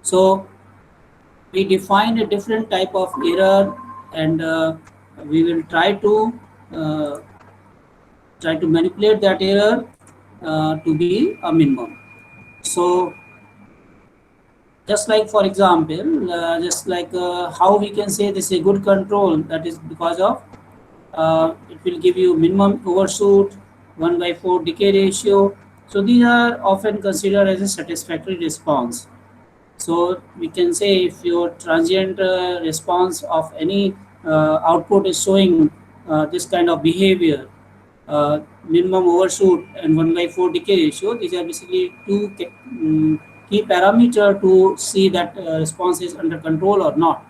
So we define a different type of error, and we will uh, try to manipulate that error to be a minimum. So just like, for example, just like how we can say this is a good control, that is because of it will give you minimum overshoot, 1 by 4 decay ratio. So these are often considered as a satisfactory response. So we can say if your transient response of any output is showing this kind of behavior, minimum overshoot and 1 by 4 decay ratio, these are basically two key parameter to see that response is under control or not.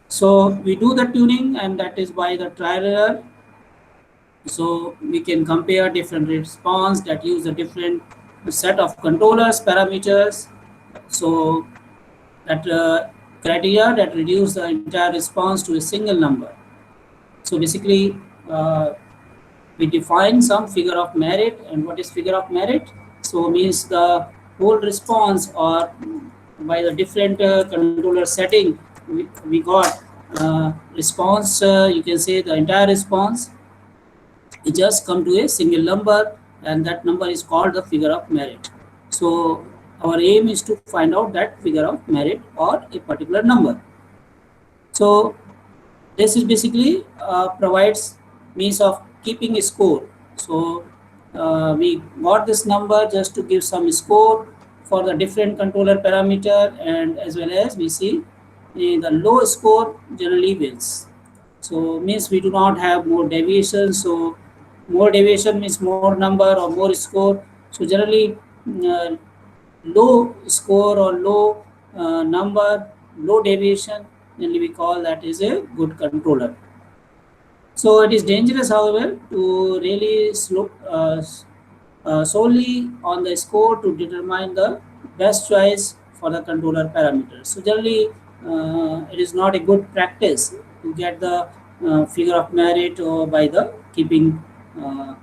So we do the tuning, and that is by the trial error. So we can compare different response that use a different set of controllers parameters. So that criteria that reduce the entire response to a single number. So basically, we define some figure of merit. And what is figure of merit? So means the whole response, or by the different controller setting, we got response. You can say the entire response it just come to a single number, and that number is called the figure of merit. So our aim is to find out that figure of merit or a particular number. So this is basically provides means of keeping a score. So we got this number just to give some score for the different controller parameter, and as well as we see the low score generally wins. So means we do not have more deviation. So more deviation means more number or more score. So generally uh, low score or low number, low deviation, generally we call that is a good controller. So it is dangerous, however, to really solely on the score to determine the best choice for the controller parameters. So generally, it is not a good practice to get the figure of merit or by the uh,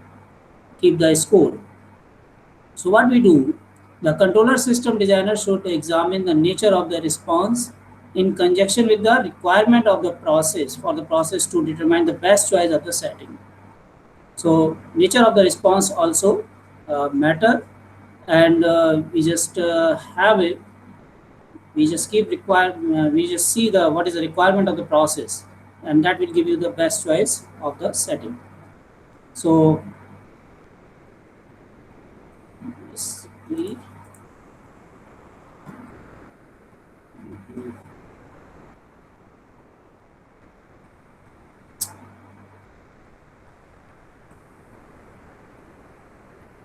keep the score. So what we do, the controller system designer should examine the nature of the response in conjunction with the requirement of the process for the process to determine the best choice of the setting. So nature of the response also matter, and we just have it. We just keep require. We just see the what is the requirement of the process, and that will give you the best choice of the setting. So basically,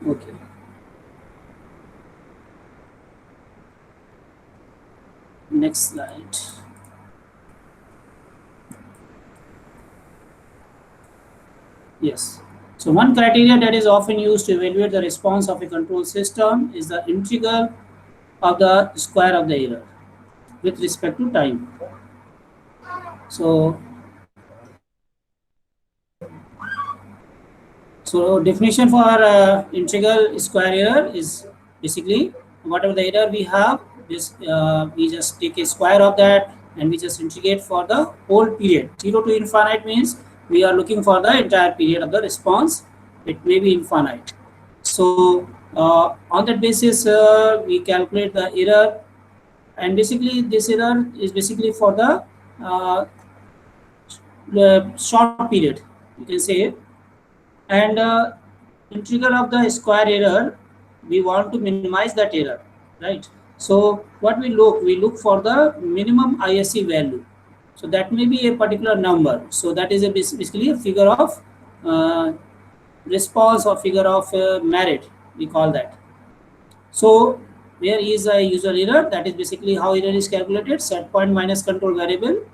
okay. Next slide. Yes. So one criteria that is often used to evaluate the response of a control system is the integral of the square of the error with respect to time. So, so definition for integral square error is basically whatever the error we have, this we just take a square of that and we just integrate for the whole period. 0 to infinite means we are looking for the entire period of the response. It may be infinite. So on that basis, we calculate the error, and basically this error is basically for uh, the short period, you can say. And integral of the square error, we want to minimize that error, right? So what we look for the minimum ISE value. So that may be a particular number. So that is a basically a figure of uh, response or figure of merit, we call that. So where is a user error, that is basically how error is calculated, set point minus control variable.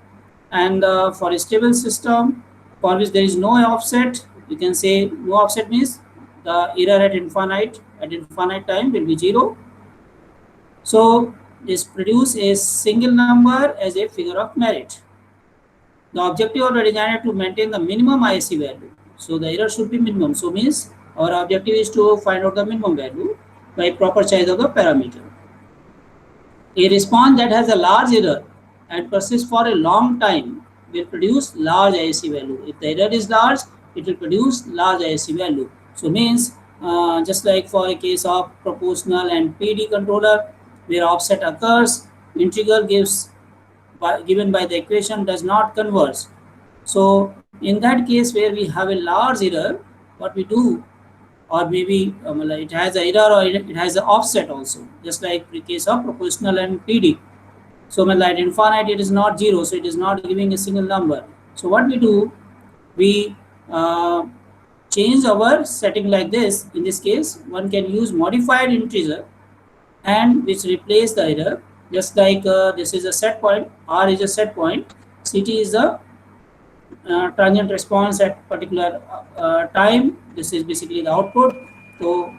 And for a stable system for which there is no offset, you can say no offset means the error at infinite time will be 0. So this produce a single number as a figure of merit. The objective of the designer to maintain the minimum ISE value. So the error should be minimum. So means our objective is to find out the minimum value by proper choice of the parameter. A response that has a large error and persists for a long time will produce large ISC value. If the error is large, it will produce large ISC value. So means just like for a case of proportional and PD controller where offset occurs, integral given by the equation does not converge. So in that case where we have a large error, what we do, or maybe it has a error or it has an offset also, just like the case of proportional and PD. So at infinite it is not zero, so it is not giving a single number. So what we do, we change our setting like this. In this case, one can use modified integer and which replace the error. Just like this is a set point, R is a set point, CT is the transient response at particular time. This is basically the output. So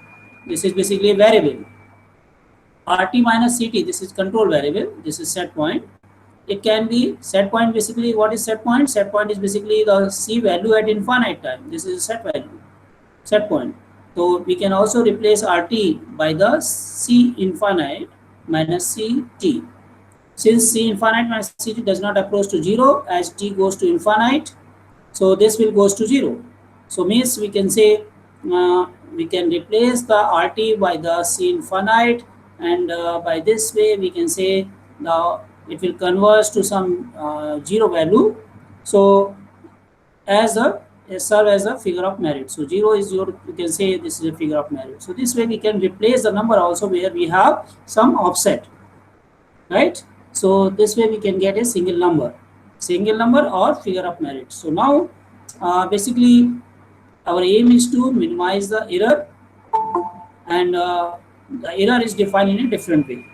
this is basically a variable. RT minus CT, this is control variable. This is set point. It can be set point. Basically, what is set point? Set point is basically the C value at infinite time. This is a set value, set point. So we can also replace RT by the C infinite minus CT. Since C infinite minus CT does not approach to 0 as T goes to infinite, so this will goes to 0. So means we can say we can replace the RT by the C infinite, and by this way we can say now it will converge to some 0 value. So as a serve as a figure of merit. So 0 is your, you can say this is a figure of merit. So this way we can replace the number also where we have some offset, right? So this way we can get a single number or figure of merit. So now basically our aim is to minimize the error, and the error is defined in a different way.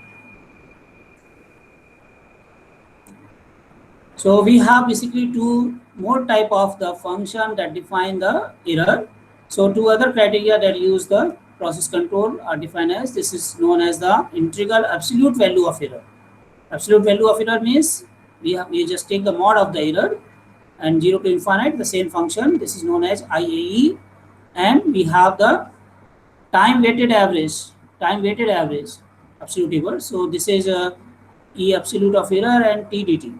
So we have basically two more type of the function that define the error. So two other criteria that use the process control are defined as, this is known as the integral absolute value of error. Absolute value of error means we just take the mod of the error and 0 to infinite, the same function. This is known as IAE, and we have the time weighted average absolute error. So this is E absolute of error and TDT.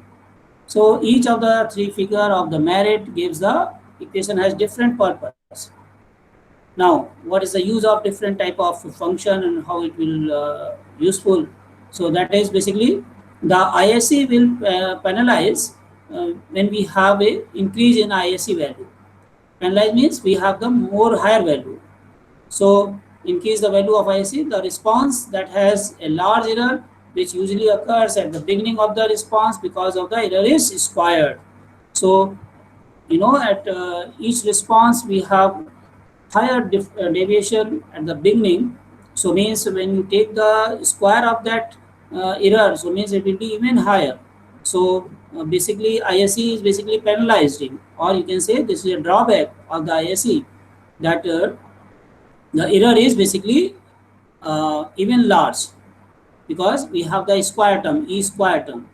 So each of the three figure of the merit gives the equation has different purpose. Now, what is the use of different type of function and how it will useful? So that is basically the ISC will penalize when we have a increase in ISC value. Penalize means we have the more higher value. So increase the value of ISC, the response that has a large error, which usually occurs at the beginning of the response because of the error is squared. So at each response we have higher deviation at the beginning. So means when you take the square of that error, so means it will be even higher. So basically ISC is basically penalized in, or you can say this is a drawback of the ISC, that the error is basically even large because we have the square term, E square term.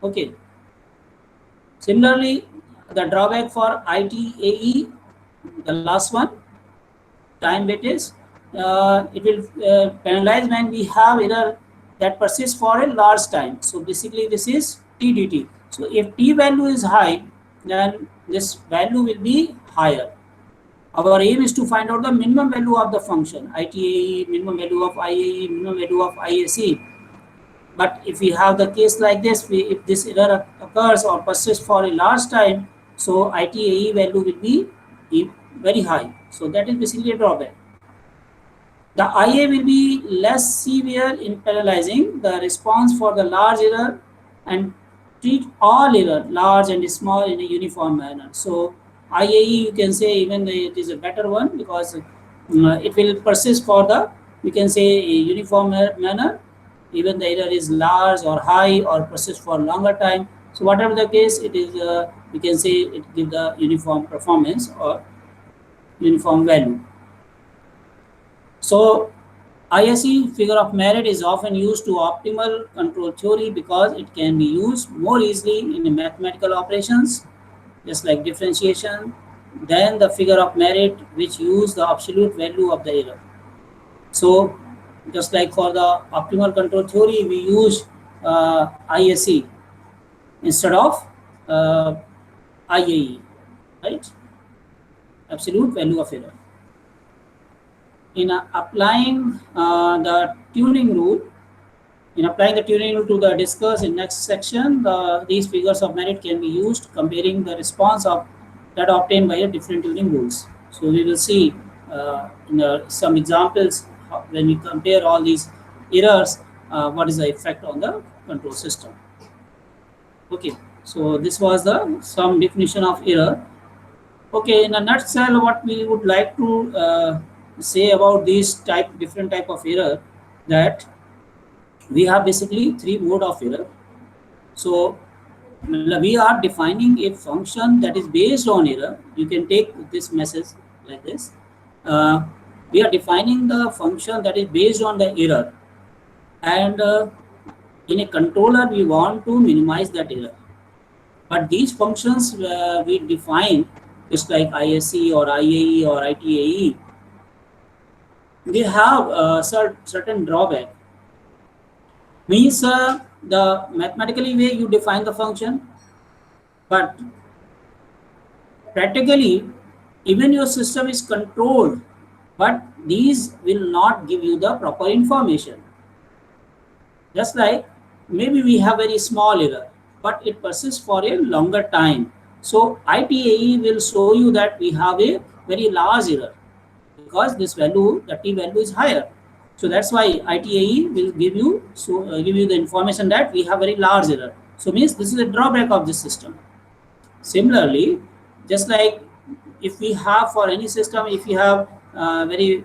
Okay. Similarly, the drawback for ITAE, the last one, time weightage, it will penalize when we have error that persists for a large time. So basically this is TDT. So if T value is high, then this value will be higher. Our aim is to find out the minimum value of the function, ITAE, minimum value of IAE, minimum value of ISC. But if we have the case like this, if this error occurs or persists for a large time, so ITAE value will be very high. So that is basically a drawback. The IA will be less severe in penalizing the response for the large error and treat all error, large and small, in a uniform manner. So IAE, you can say even it is a better one because it will persist for the, you can say, a uniform manner. Even the error is large or high or persist for longer time. So whatever the case, it is we can say it gives the uniform performance or uniform value. So ISE, figure of merit, is often used to optimal control theory because it can be used more easily in mathematical operations, just like differentiation, than the figure of merit which use the absolute value of the error. So just like for the optimal control theory, we use ISE instead of IAE, right? Absolute value of error. In applying the tuning rule, to the discuss in next section, these figures of merit can be used comparing the response of that obtained by a different tuning rules. So we will see some examples when we compare all these errors, what is the effect on the control system. Okay, so this was the some definition of error. Okay, in a nutshell, what we would like to say about these different type of error, that we have basically three mode of error. So we are defining a function that is based on error. You can take this message like this. We are defining the function that is based on the error, and in a controller we want to minimize that error. But these functions we define, just like ISE or IAE or ITAE, they have a certain drawback. Means the mathematically way you define the function, but practically even your system is controlled, but these will not give you the proper information. Just like maybe we have very small error, but it persists for a longer time. So ITAE will show you that we have a very large error because this value, the t value is higher. So that's why ITAE will give you the information that we have very large error. So means this is a drawback of this system. Similarly, just like if we have for any system, if you have very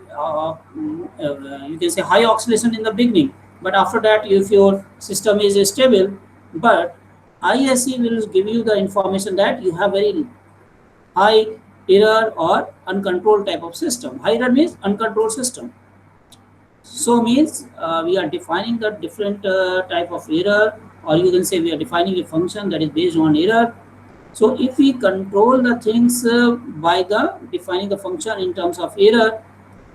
you can say high oscillation in the beginning, but after that if your system is stable, but ISE will give you the information that you have very high error or uncontrolled type of system. High error means uncontrolled system. So means we are defining the different type of error, or you can say we are defining a function that is based on error. So if we control the things by the defining the function in terms of error,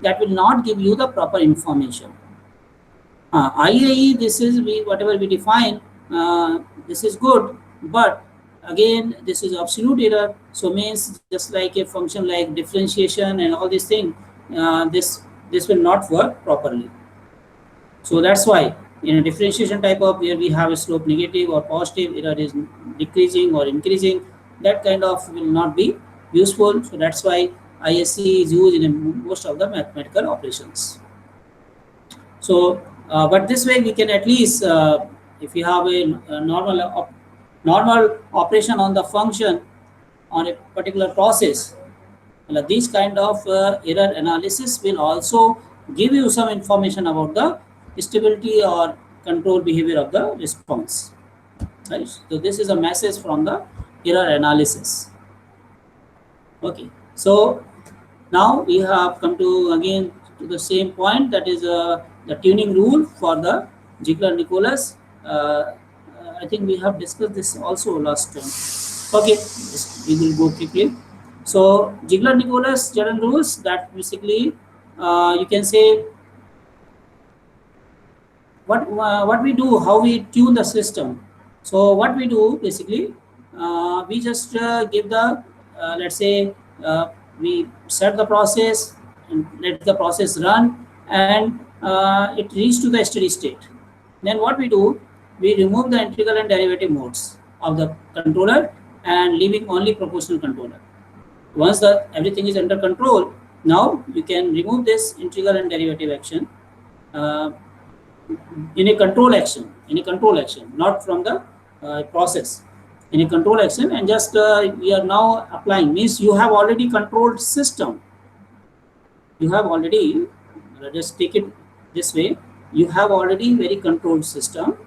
that will not give you the proper information. IAE, this is whatever we define, this is good, but again this is absolute error. So means just like a function like differentiation and all these things, this will not work properly. So that's why in a differentiation type of where we have a slope negative or positive, error is decreasing or increasing, that kind of will not be useful. So that's why ISE is used in most of the mathematical operations. So but this way we can at least if you have a normal operation on the function on a particular process, this kind of error analysis will also give you some information about the stability or control behavior of the response. Right? So this is a message from the error analysis. Okay. So now we have come to again to the same point, that is the tuning rule for the Ziegler-Nicholas. I think we have discussed this also last time. Okay, we will go quickly. So Ziegler-Nicholas general rules, that basically you can say what we do, how we tune the system. So what we do basically, we just give the let's say we set the process and let the process run, and it reaches to the steady state. Then what we do, we remove the integral and derivative modes of the controller and leaving only proportional controller. Once everything is under control, now you can remove this integral and derivative action in a control action, not from the process, in a control action, and just we are now applying, means you have already controlled system. You have already, just take it this way, you have already very controlled system.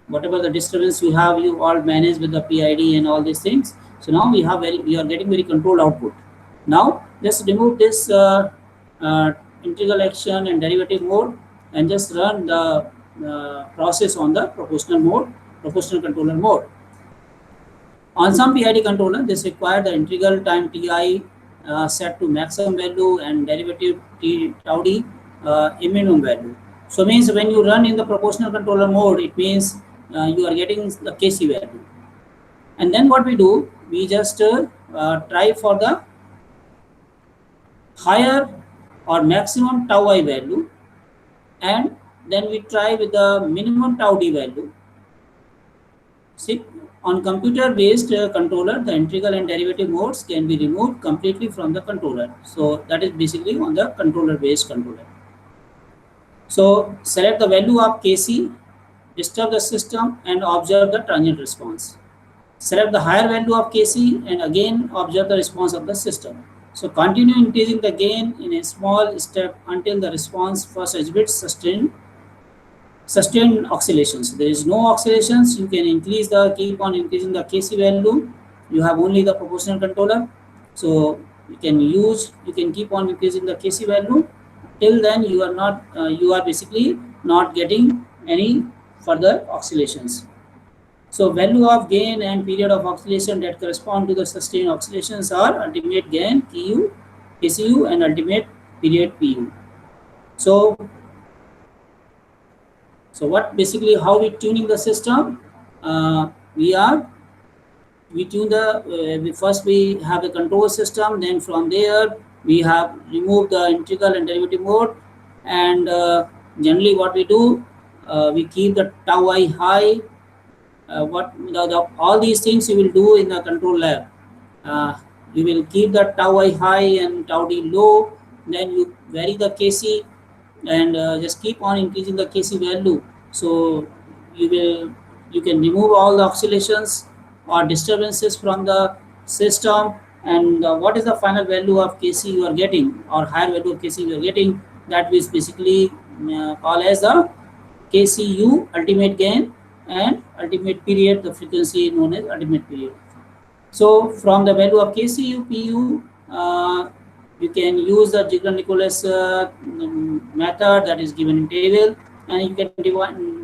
Whatever the disturbance you have, you all manage with the PID and all these things. So now we are getting very controlled output. Now just remove this integral action and derivative mode and just run the process on the proportional controller mode. On some PID controller, this requires the integral time Ti set to maximum value and derivative tau d minimum value. So means when you run in the proportional controller mode, it means you are getting the Kc value. And then what we do, we just try for the higher or maximum tau I value, and then we try with the minimum tau D value. See, on computer-based controller, the integral and derivative modes can be removed completely from the controller. So that is basically on the controller-based controller. So select the value of Kc, disturb the system and observe the transient response. Select the higher value of Kc and again observe the response of the system. So continue increasing the gain in a small step until the response first exhibits sustained oscillations. There is no oscillations. You can keep on increasing the Kc value. You have only the proportional controller, so you can keep on increasing the Kc value. Till then, you are basically not getting any further oscillations. So value of gain and period of oscillation that correspond to the sustained oscillations are ultimate gain Ku, Kcu, and ultimate period Pu. So what basically how we tuning the system? We tune the first we have the control system. Then from there we have removed the integral and derivative mode, and generally what we do, we keep the tau I high. All these things you will do in the control lab. You will keep the tau I high and tau D low. Then you vary the Kc and just keep on increasing the Kc value. So you can remove all the oscillations or disturbances from the system, and what is the final value of Kc you are getting or higher value of Kc you are getting, that is basically called as the Kcu ultimate gain and ultimate period, the frequency known as ultimate period. So from the value of Kcu Pu, you can use the Ziegler-Nicholas method that is given in table, and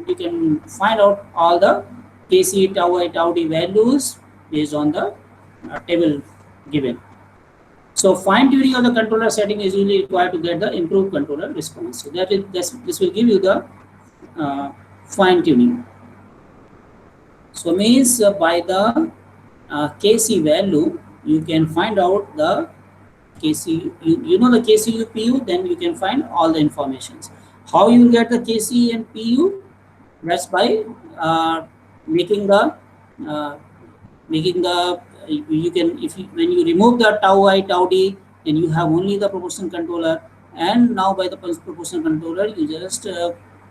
you can find out all the Kc, tau I, tau D values based on the table given. So fine tuning of the controller setting is usually required to get the improved controller response. So this will give you the fine tuning. So means by the Kc value you can find out the Kc, you know the Kcu Pu, then you can find all the informations. How you will get the Kc and Pu? That's by making the you can when you remove the tau I, tau D, then you have only the proportional controller, and now by the proportional controller you just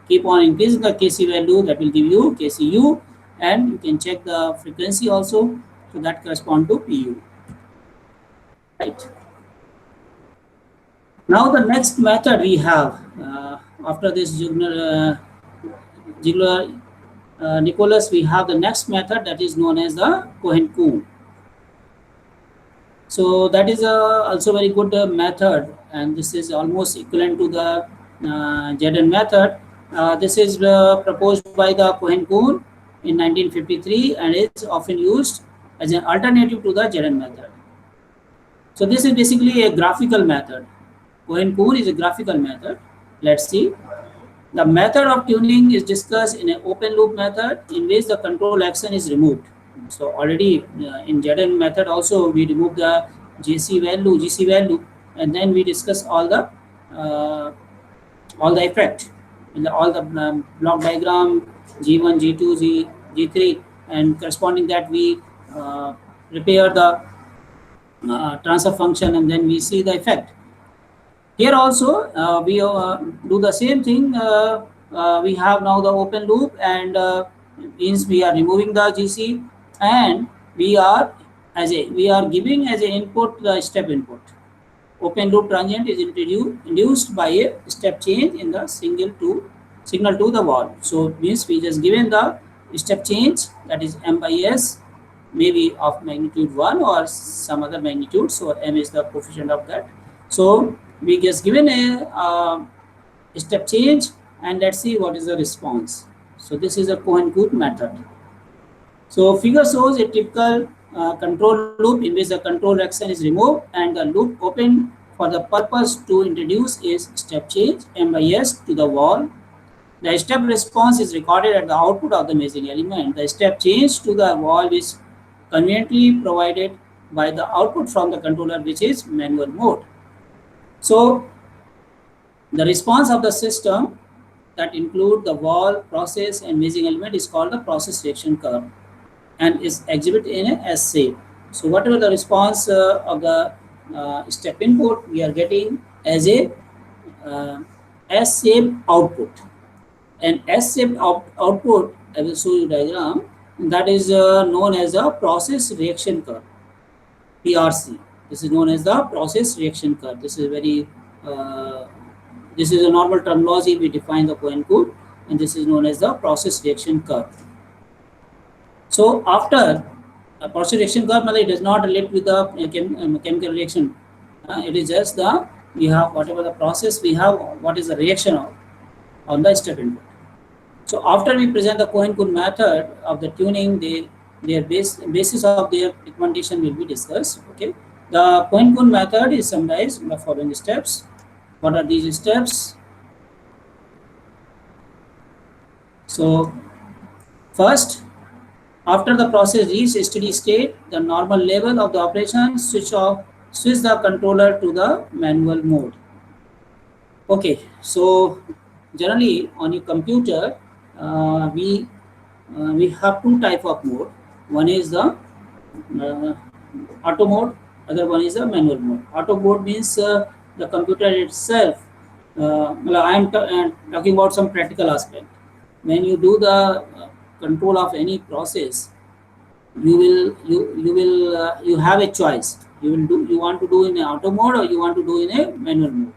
keep on increasing the Kc value, that will give you Kcu, and you can check the frequency also, so that correspond to Pu. Right. Now the next method we have after this Ziegler-Nicholas, we have the next method that is known as the Cohen-Kuhn. So that is also very good method, and this is almost equivalent to the Zn method. This is proposed by the Cohen-Kuhn in 1953 and is often used as an alternative to the Zn method. So this is basically a graphical method. Cohen-Kuhn is a graphical method. Let's see. The method of tuning is discussed in an open loop method in which the control action is removed. So already in Zn method also we remove the GC value, and then we discuss all the effect in all the block diagram G1, G2, G3, and corresponding that we prepare the transfer function, and then we see the effect. Here also we do the same thing. We have now the open loop, and means we are removing the GC, and we are giving as an input the step input. Open loop transient is induced by a step change in the signal to the wall. So means we just given the step change, that is m by s, maybe of magnitude 1 or some other magnitude. So m is the coefficient of that. So we just given a step change, and let's see what is the response. So this is a Cohen-Kuhn method. So figure shows a typical control loop in which the control action is removed and the loop open for the purpose to introduce a step change m by s to the wall. The step response is recorded at the output of the measuring element. The step change to the valve is conveniently provided by the output from the controller, which is manual mode. So the response of the system that include the valve, process, and measuring element is called the process reaction curve and is exhibited in a S shape. So whatever the response of the step input, we are getting as a S-shaped output. And S-shaped output, I will show you diagram, that is known as a process reaction curve, PRC. This is known as the process reaction curve. This is this is a normal terminology. We define the Cohen-Coon, and this is known as the process reaction curve. So after a process reaction curve, it does not relate with the chemical reaction. It is just we have whatever the process we have, what is the reaction on the step input. So after we present the Cohen-Coon method of the tuning, their basis of their recommendation will be discussed. Okay, the Cohen-Coon method is summarized in the following steps. What are these steps? So first, after the process reaches steady state, the normal level of the operation switch the controller to the manual mode. Okay, so generally on your computer, we have two type of mode. One is the auto mode, other one is the manual mode. Auto mode means the computer itself. I am talking about some practical aspect. When you do the control of any process, you have a choice. You want to do in auto mode or you want to do in a manual mode.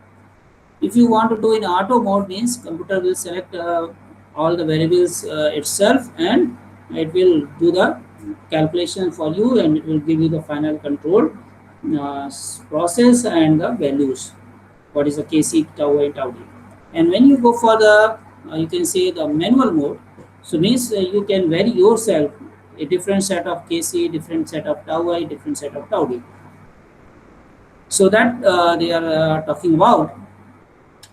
If you want to do in auto mode, means computer will select all the variables itself, and it will do the calculation for you, and it will give you the final control process and the values. What is the Kc, tau I, tau d. And when you go for the you can say the manual mode, so means you can vary yourself a different set of Kc, different set of tau I, different set of tau d. So that they are talking about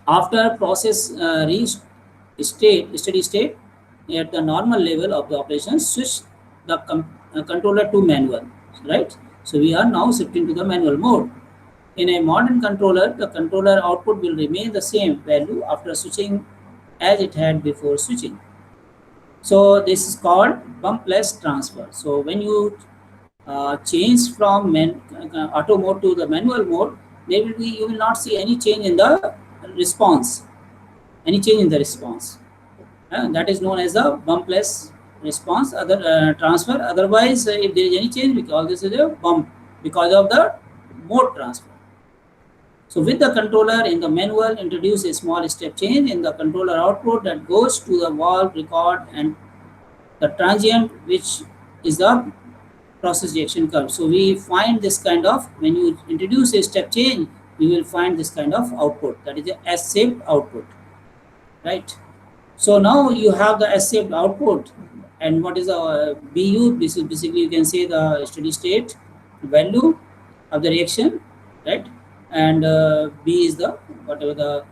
after process reached steady state at the normal level of the operation, switch the controller to manual, right? So we are now shifting to the manual mode. In a modern controller, the controller output will remain the same value after switching as it had before switching. So this is called bumpless transfer. So when you change from auto mode to the manual mode, you will not see any change in the response. That is known as the bumpless response transfer. Otherwise, if there is any change, we call this as a bump because of the mode transfer. So with the controller in the manual, introduce a small step change in the controller output that goes to the valve record and the transient, which is the process reaction curve. So we find this kind of, when you introduce a step change, you will find this kind of output, that is a S-shaped output, right? So now you have the S-shaped output, and what is the BU? This is basically, you can say, the steady state value of the reaction, right? And B is the whatever the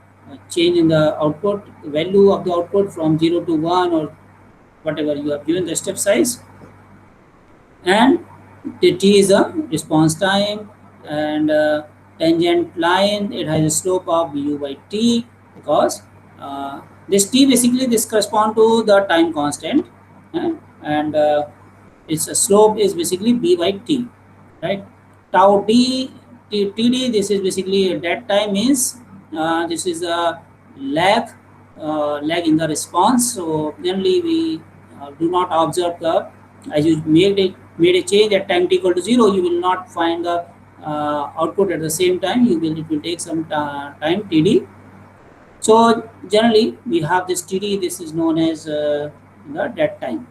change in the output value of the output from 0 to 1 or whatever you have given the step size, and the T is the response time, and tangent line, it has a slope of bu by t, because this t basically this correspond to the time constant, and its slope is basically b by t, right? Tau d td, this is basically dead time, means this is a lag in the response. So generally we do not observe the, as you made a change at time t equal to 0, you will not find the output at the same time. It will take some time td. So generally we have this td, this is known as the dead time.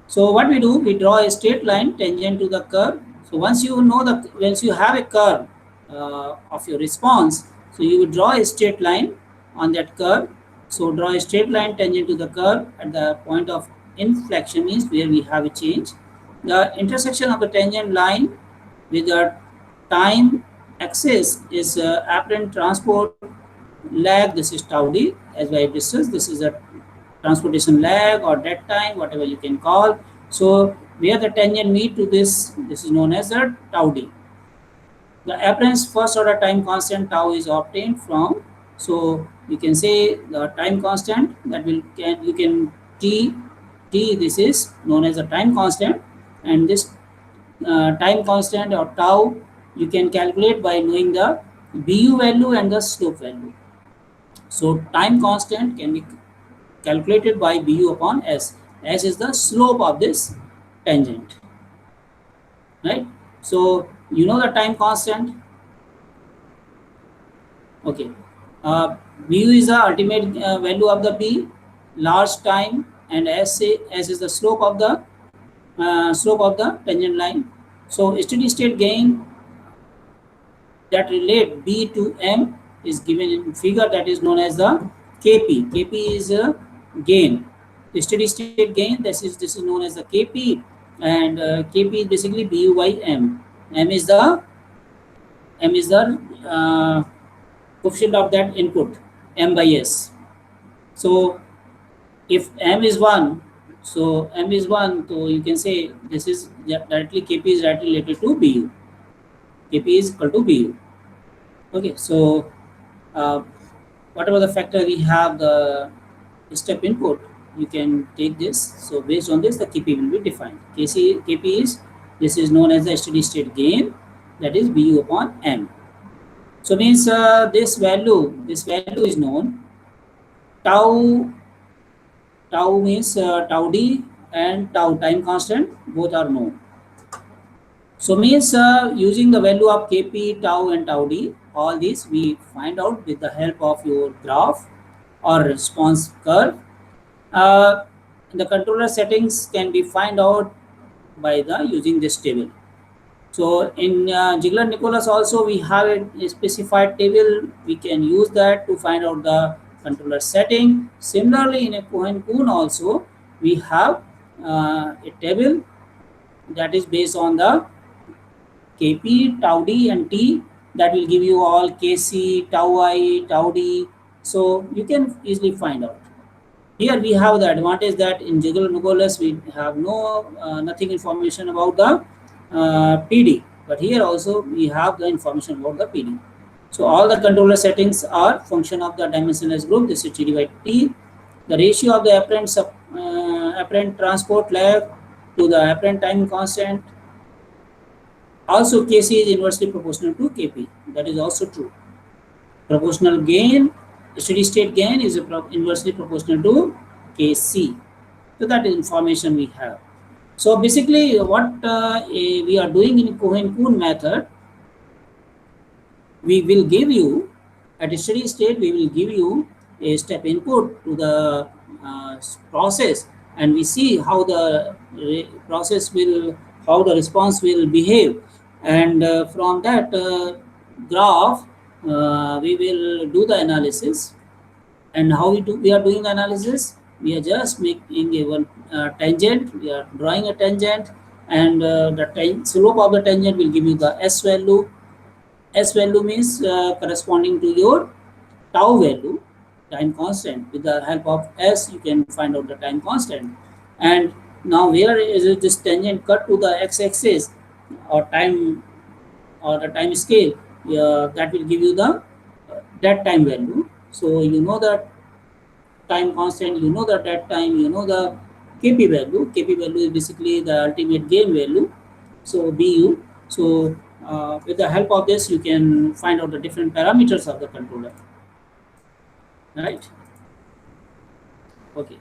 So what we do, we draw a straight line tangent to the curve. So once you have a curve of your response, so you will draw a straight line on that curve. So draw a straight line tangent to the curve at the point of inflection, means where we have a change. The intersection of the tangent line with the time axis is apparent transport lag, this is tau d. As I discussed, this is a transportation lag or dead time, whatever you can call. So where the tangent meet to this is known as the tau d. The apparent first order time constant tau is obtained from, so you can say the time constant that will you can t this is known as a time constant, and this time constant or tau you can calculate by knowing the bu value and the slope value. So time constant can be calculated by bu upon s. S is the slope of this tangent, right? So you know the time constant. Okay, mu is the ultimate value of the b, large time, and s is the slope of the tangent line. So steady state gain that relate b to m is given in figure, that is known as the kp. Kp is a gain, the steady state gain. This is known as the kp, and kp is basically bu by m. M is the coefficient of that input, m by s. So if m is 1, so m is 1, so you can say this is directly kp is directly related to bu. Kp is equal to bu. Okay, so whatever the factor we have the step input, you can take this. So based on this, the kp will be defined. Kp is, this is known as the steady state gain, that is bu upon m. So means this value is known. Tau means tau d and tau time constant, both are known. So means using the value of kp, tau and tau d, all these we find out with the help of your graph or response curve. The controller settings can be find out by the using this table. So in Ziegler-Nicholas also we have a specified table. We can use that to find out the controller setting. Similarly, in a Cohen-Kuhn also we have a table that is based on the kp, tau d and t, that will give you all kc, tau I, tau d. So you can easily find out. Here we have the advantage that in Ziegler-Nicholas we have nothing information about the PD, but here also we have the information about the PD. So all the controller settings are function of the dimensionless group. This is T by T. The ratio of the apparent transport lag to the apparent time constant. Also Kc is inversely proportional to Kp. That is also true. Proportional gain, steady state gain is inversely proportional to Kc. So that is information we have. So basically what we are doing in Cohen-Kuhn method, we will give you at a steady state, we will give you a step input to the process, and we see how the how the response will behave, and from that graph we will do the analysis. And how we are doing the analysis? We are just making a one tangent. We are drawing a tangent, and the slope of the tangent will give you the s value. S value means corresponding to your tau value, time constant. With the help of s, you can find out the time constant. And now where is it this tangent cut to the x-axis or time or the time scale? That will give you the that time value. So you know that time constant, you know the dead time, you know the kp value. Kp value is basically the ultimate gain value, so bu. So with the help of this, you can find out the different parameters of the controller, right? Okay,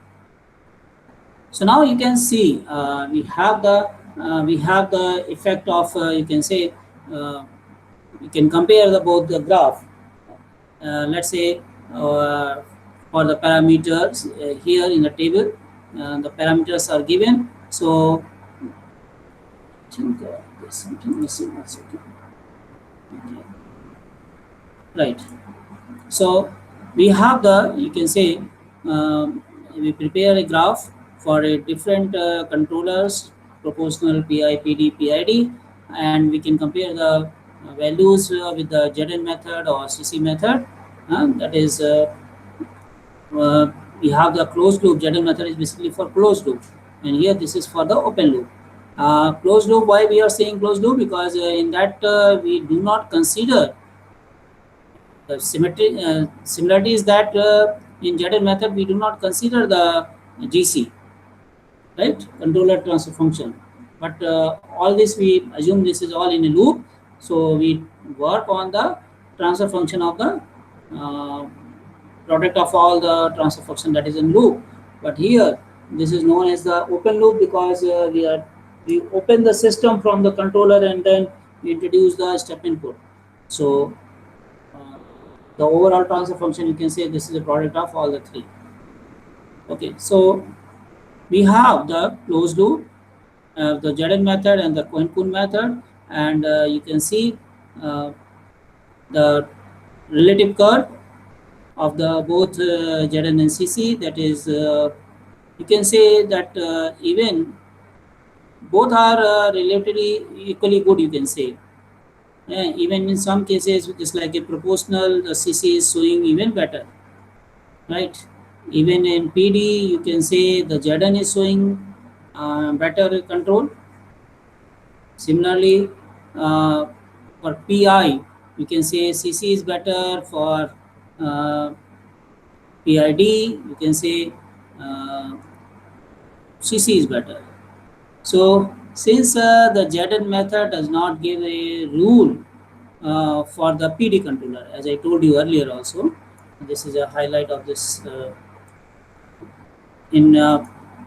so now you can see we have the effect of you can say you can compare both the graph. Let's say for the parameters here in the table, the parameters are given. So I think there's something missing. That's okay. Right. So we have the, you can say we prepare a graph for a different controllers, proportional, PI, PD, PID, and we can compare the values with the ZN method or CC method. that is we have the closed loop. Jagger method is basically for closed loop, and here this is for the open loop. Closed loop, why we are saying closed loop? Because in that we do not consider the similarity is that in Jagger method we do not consider the GC, right, controller transfer function, but all this we assume this is all in a loop, so we work on the transfer function of the uh, product of all the transfer function that is in loop. But here this is known as the open loop because we open the system from the controller and then we introduce the step input. So uh, the overall transfer function, you can say this is a product of all the three. Okay, so we have the closed loop, the Jaden method and the Cohen-Kuhn method, and you can see uh, the relative curve of the both Jaden and CC. That is, you can say that even both are relatively equally good. You can say, even in some cases, just like a proportional, the CC is showing even better, right? Even in PD, you can say the Jaden is showing better control. Similarly, for PI, you can say CC is better. For PID, you can say CC is better. So, since the Jaden method does not give a rule for the PD controller, as I told you earlier also, this is a highlight of this. In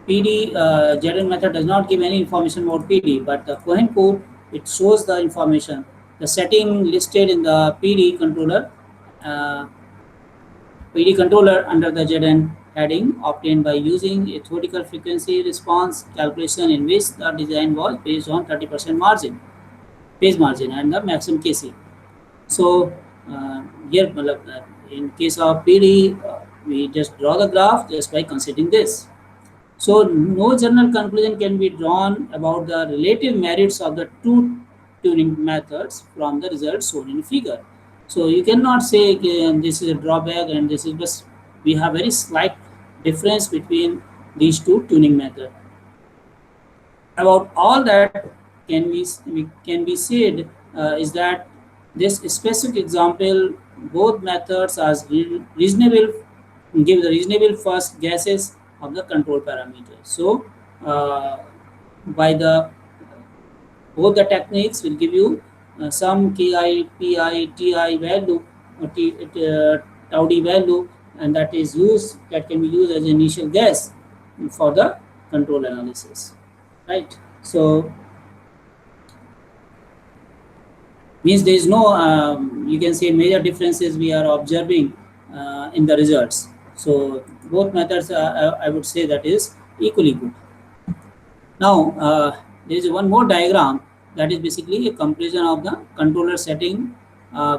PD, Jaden method does not give any information about PD, but the Cohen-Kuhn, it shows the information. The setting listed in the uh, PD controller under the Jaden heading obtained by using a theoretical frequency response calculation in which the design was based on 30% margin, phase margin, and the maximum KC. So here, in case of PD, we just draw the graph just by considering this. So no general conclusion can be drawn about the relative merits of the two tuning methods from the results shown in the figure. So you cannot say this is a drawback and this is just, we have very slight difference between these two tuning methods. About all that can be said is that this specific example, both methods are reasonable, give the reasonable first guesses of the control parameters. So by the both the techniques will give you some ki, pi, ti value, tau d value, and that is used, that can be used as an initial guess for the control analysis, right? So means there is no you can say major differences we are observing in the results. So both methods I would say that is equally good. Now there is one more diagram that is basically a comparison of the controller setting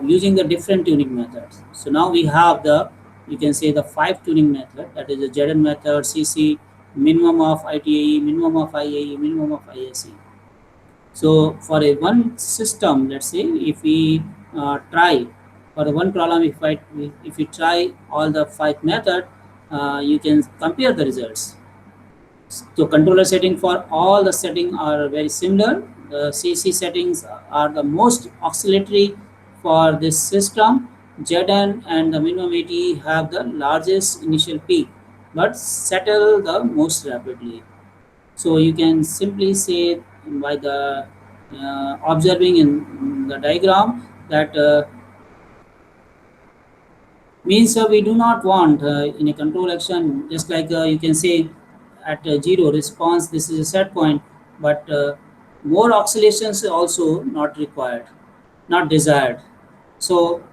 using the different tuning methods. So now we have the, you can say the 5 tuning method, that is the Jaden method, CC, minimum of ITAE, minimum of IAE, minimum of ISE. So for a one system, let's say if we try for the one problem, if we try all the 5 method, you can compare the results. So controller setting for all the setting are very similar. The CC settings are the most oscillatory for this system. Jaden and the minimum AT have the largest initial peak, but settle the most rapidly. So you can simply say by the observing in the diagram that means we do not want in a control action, just like you can say at 0 response, this is a set point, but more oscillations also not required, not desired. So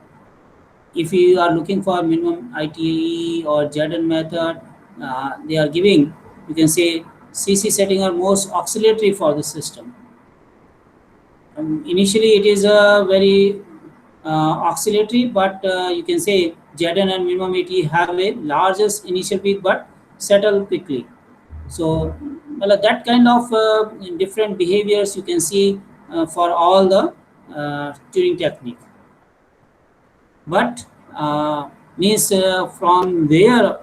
if you are looking for minimum ITE or Jaden method, they are giving, you can say CC setting are most oscillatory for the system. Initially it is a very oscillatory, but you can say Jaden and minimum AT have a largest initial peak but settle quickly. So well, that kind of different behaviors you can see for all the tuning technique. But means uh, from there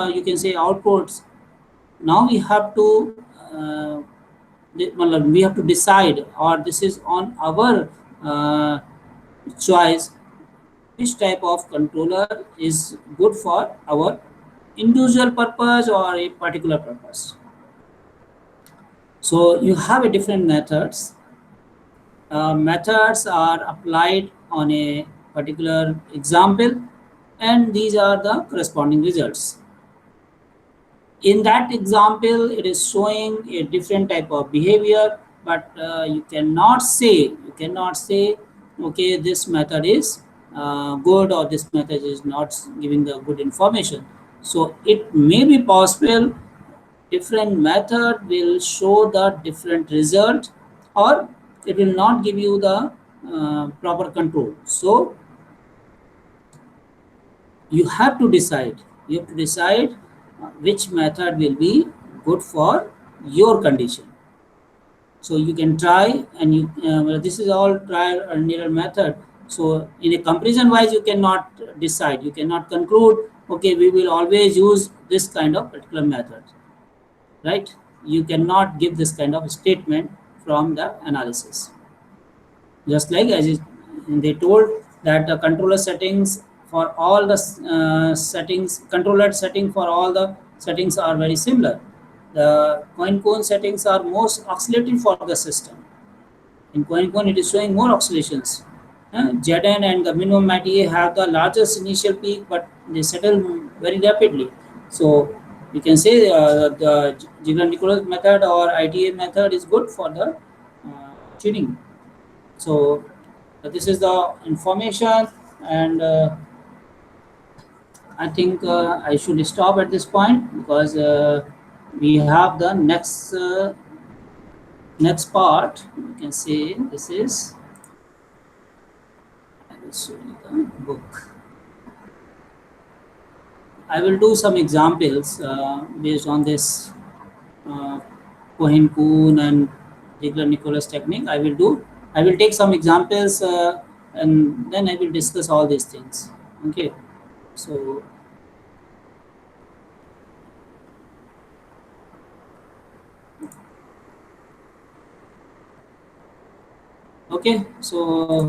you can say outputs. Now we have to we have to decide, or this is on our choice, which type of controller is good for our individual purpose or a particular purpose. So you have a different methods. Methods are applied on a particular example, and these are the corresponding results. In that example, it is showing a different type of behavior, but you cannot say okay, this method is good, or this method is not giving the good information. So it may be possible different method will show the different result, or it will not give you the proper control. So you have to decide which method will be good for your condition. So you can try, and well, this is all trial and error method. So in a comparison wise, you cannot decide, you cannot conclude okay, we will always use this kind of particular method, right? You cannot give this kind of statement from the analysis. Just like they told that the controller settings for all the controller setting for all the settings are very similar. The coin cone settings are most oscillating for the system. In coin cone, it is showing more oscillations. Zn and the minimum ITA have the largest initial peak, but they settle very rapidly. So you can say the Ziegler-Nichols method or ITA method is good for the tuning. So this is the information, and I think I should stop at this point, because we have the next part. You can say this is, I will show you the book. I will do some examples based on this uh, Cohen-Kuhn and Ziegler-Nichols technique. I will take some examples, and then I will discuss all these things. Okay. So okay. So